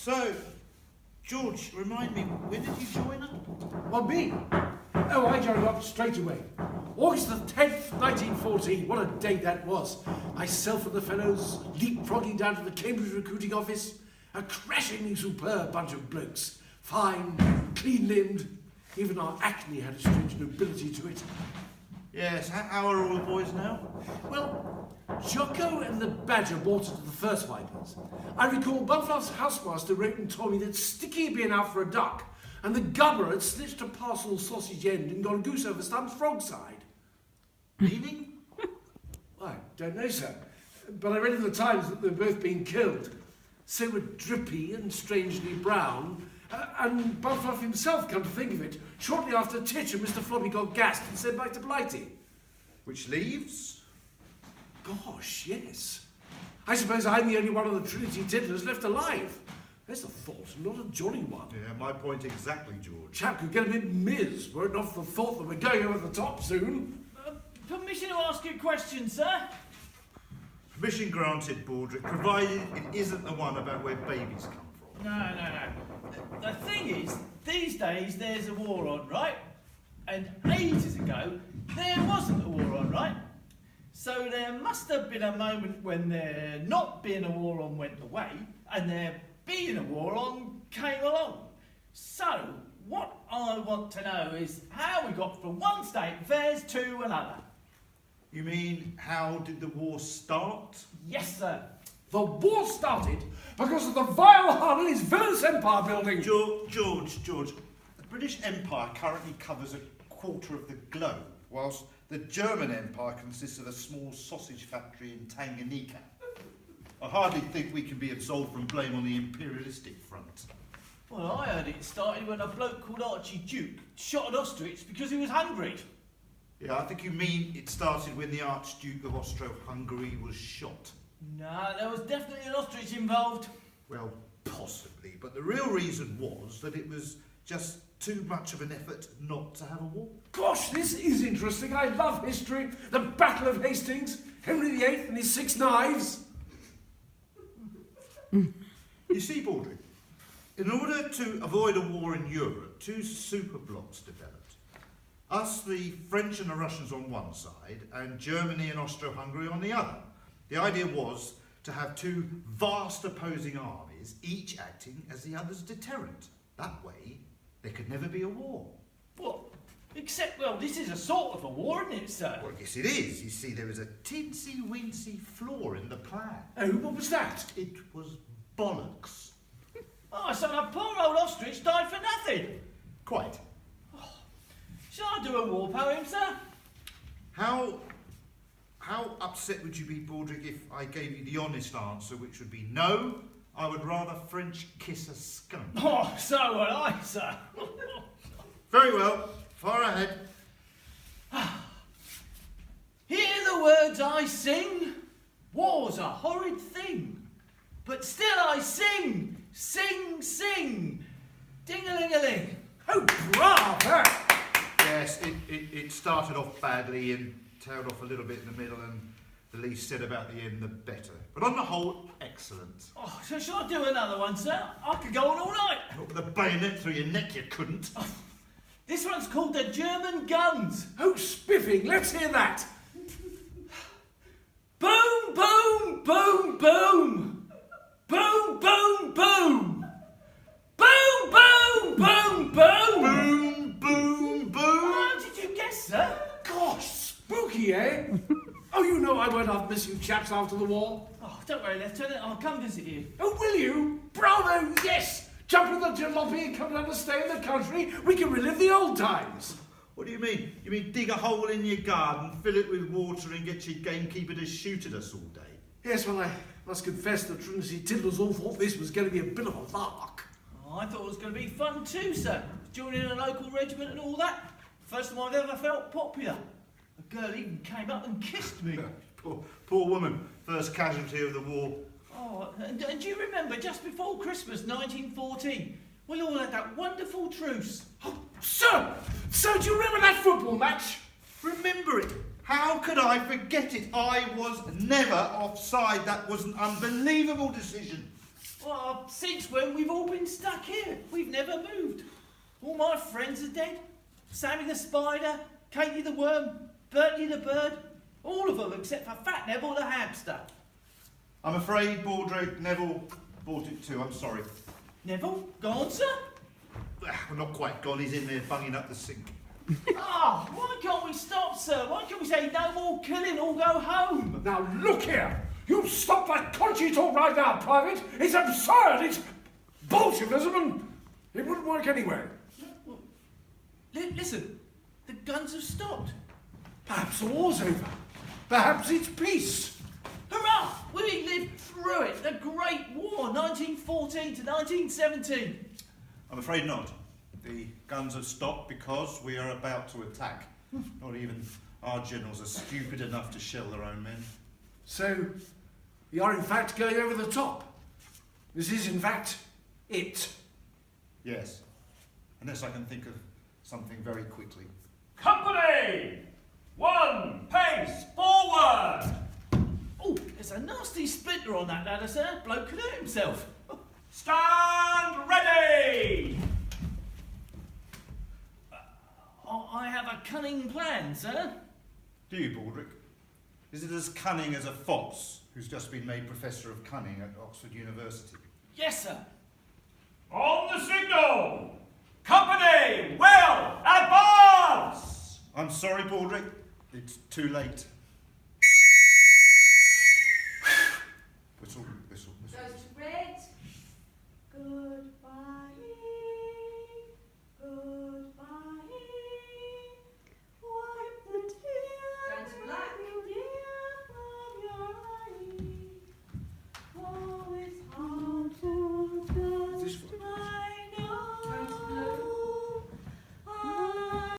So, George, remind me, when did you join up? Well, me? Oh, I joined up straight away. August the 10th, 1914. What a day that was. Myself and the fellows leapfrogging down to the Cambridge recruiting office. A crashingly superb bunch of blokes. Fine, clean-limbed. Even our acne had a strange nobility to it. Yes, how are all the boys now? Well, Jocko and the Badger walked into the first wipers. I recall Bunfluff's housemaster wrote and told me that Sticky had been out for a duck, and the Gubber had snitched a parcel sausage end and got a goose over Stump's frog side. Meaning? I don't know, sir. But I read in the Times that they've both been killed. So were Drippy and Strangely Brown, and Bunfluff himself, come to think of it, shortly after Titch and Mr. Floppy got gassed and sent back to Blighty. Which leaves? Gosh, yes. I suppose I'm the only one of the Trinity tiddlers left alive. There's a thought, not a jolly one. Yeah, my point exactly, George. Chap could get a bit miz, were it not for the thought that we're going over the top soon. Permission to ask you a question, sir? Permission granted, Baldrick, provided it isn't the one about where babies come from. No. The thing is, these days there's a war on, right? And ages ago, there wasn't a war on, right? So there must have been a moment when there not being a war on went away, and there being a war on came along. So, what I want to know is how we got from one state of affairs to another. You mean, how did the war start? Yes, sir. The war started because of the vile Hun and his villainous empire building. George, the British Empire currently covers a quarter of the globe, whilst the German Empire consists of a small sausage factory in Tanganyika. I hardly think we can be absolved from blame on the imperialistic front. Well, I heard it started when a bloke called Archie Duke shot an ostrich because he was hungry. Yeah, I think you mean it started when the Archduke of Austro-Hungary was shot. No, there was definitely an ostrich involved. Well, possibly, but the real reason was that it was just too much of an effort not to have a war. Gosh, this is interesting. I love history. The Battle of Hastings, Henry VIII and his 6 knives. You see, Baldrick, in order to avoid a war in Europe, 2 superblocks developed. Us, the French and the Russians on one side, and Germany and Austro-Hungary on the other. The idea was to have 2 vast opposing armies, each acting as the other's deterrent. That way, there could never be a war. What? Except, well, this is a sort of a war, isn't it, sir? Well, yes, it is. You see, there was a tinsy-wincy flaw in the plan. Oh, what was that? It was bollocks. Oh, so a poor old ostrich died for nothing. Quite. Shall I do a war poem, sir? How upset would you be, Baldrick, if I gave you the honest answer, which would be no, I would rather French kiss a skunk? Oh, so would I, sir. Very well. Far ahead. Hear the words I sing. War's a horrid thing. But still I sing, sing. Ding-a-ling-a-ling. Oh, bravo! Yes, it started off badly and tailed off a little bit in the middle, and the least said about the end, the better. But on the whole, excellent. Oh, so shall I do another one, sir? I could go on all night. Not with a bayonet through your neck, you couldn't. Oh, this one's called The German Guns. Oh, spiffing, let's hear that. Boom, boom, boom, boom. Boom, boom, boom. Boom, boom, boom, boom. Boom, boom, boom. How did you guess, sir? Gosh, spooky, eh? Oh, you know I won't miss you chaps after the war. Oh, don't worry, Lieutenant. I'll come visit you. Oh, will you? Bravo, yes! Jump in the jalopy and come down to stay in the country. We can relive the old times. What do you mean? You mean dig a hole in your garden, fill it with water and get your gamekeeper to shoot at us all day? Yes, well, I must confess the Trinity Tiddlers all thought this was going to be a bit of a lark. Oh, I thought it was going to be fun too, sir. Joining a local regiment and all that. First time I've ever felt popular. A girl even came up and kissed me. Poor woman, first casualty of the war. Oh, and do you remember just before Christmas 1914, we all had that wonderful truce? Oh, sir, do you remember that football match? Remember it? How could I forget it? I was never offside. That was an unbelievable decision. Well, since when we've all been stuck here. We've never moved. All my friends are dead. Sammy the spider, Katie the worm, Bertie the bird. All of them except for Fat Neville the hamster. I'm afraid, Baldrick, Neville bought it too. I'm sorry. Neville? Gone, sir? Well, not quite gone. He's in there bunging up the sink. Ah, why can't we stop, sir? Why can't we say no more killing or go home? Now look here! You stop that country talk right now, Private! It's absurd! It's Bolshevism and it wouldn't work anyway. Well, listen, the guns have stopped. Perhaps the war's over. Perhaps it's peace. Hurrah! We lived through it. The Great War, 1914 to 1917. I'm afraid not. The guns have stopped because we are about to attack. Not even our generals are stupid enough to shell their own men. So, you're in fact going over the top. This is in fact it. Yes. Unless I can think of something very quickly. Company! 1 pace forward! Oh, there's a nasty splinter on that ladder, sir. Bloke could hurt himself. Stand ready! I have a cunning plan, sir. Do you, Baldrick? Is it as cunning as a fox who's just been made Professor of Cunning at Oxford University? Yes, sir. On the signal! Company will advance! I'm sorry, Baldrick. It's too late. Whistle.